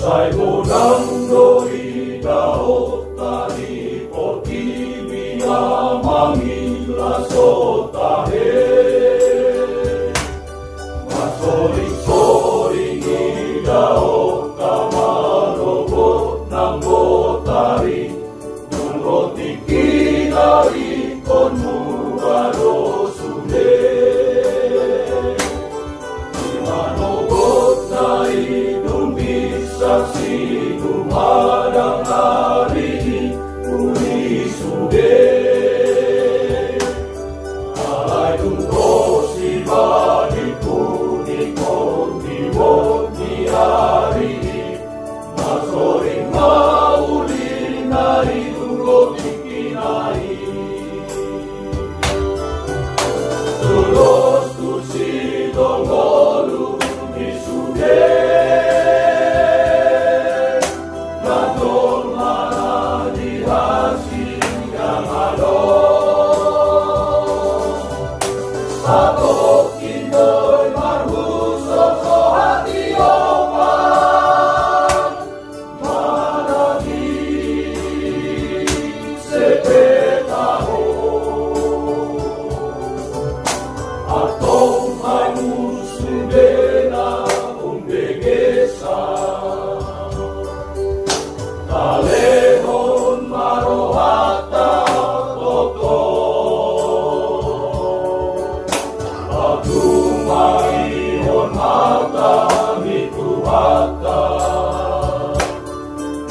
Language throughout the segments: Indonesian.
最後何度いがおったりお君はまみらそたへまそりそりにがおったまろぼなんぼたりnun roti kinari kon murado sude Imanogot na inong bisaksi Dumadang hari uli sude Alay tungko si balik kunikon Diwot ni hari Masoring mauli na itungkot ikinai Tulos tu si tongolu ni sude Nantor mana di hasil yang ada Satu kindoy marhusok so hati oman Mana di sepetaho Atong manusude na umbegesa Talehon marohata toto Pagdumaihon hata mituhata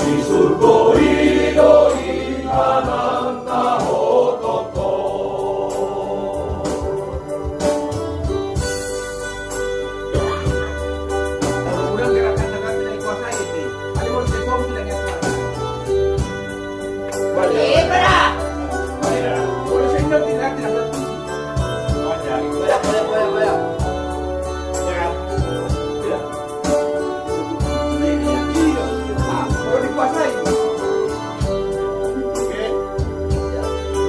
Isurgo idoi anang taho toto Kurang gerakan tangan tidak dikuasai ini. Ada mau sesuatu tidak nyata. Boleh, para. Boleh sehingga tidak berfungsi. Boleh. Kalau dikuasai.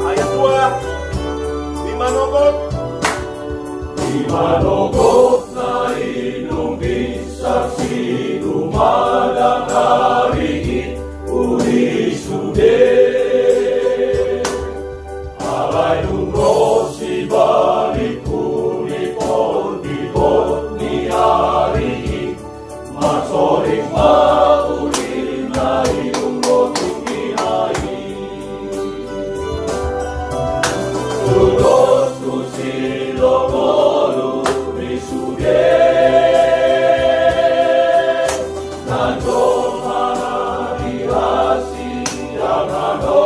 Ayat 2 Imanogot Imanogot na inong bisaksi Dumadang hari uli sude Alay tungko si balik kunikon Diwot ni hari Masoring mauli na itungkot ikinai Tulos tu si lomolu ni sude Nanto mana di hasi yang ano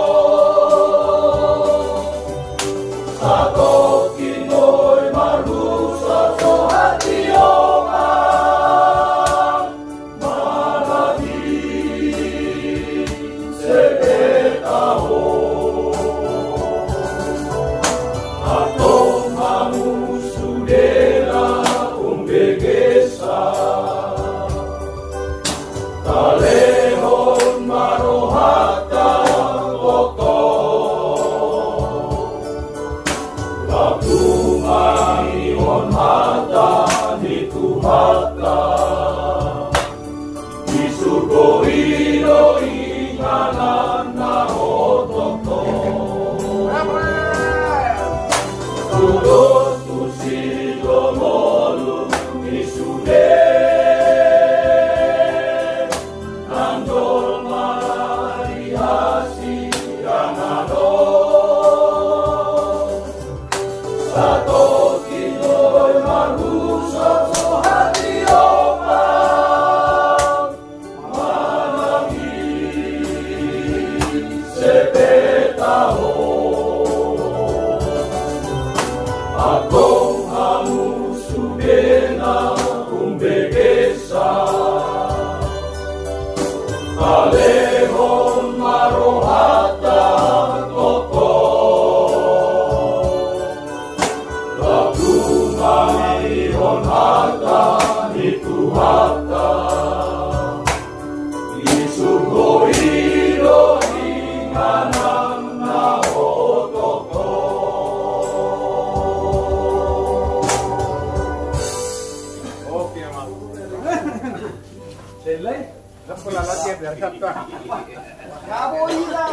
Satu kinoy marusa so hati oman Mana di sepetaho Atong mamusudera umbegesa Talehon marohata toto Pagdumaihon hata nituhata Isurgo idoi nganan na ototo Tulos tu si lomolu ni sude Nantor mana di hasi yang ano Satu kinoy marhusok so hati oman Mana di sepetaho Atong hamusude na umbegesa Talehon marohata toto Pagdumaihon hata nituhata Isurgo idoi nganan na ototo Selai. Lapor la latihan biar sabtu. Kamu ini lah.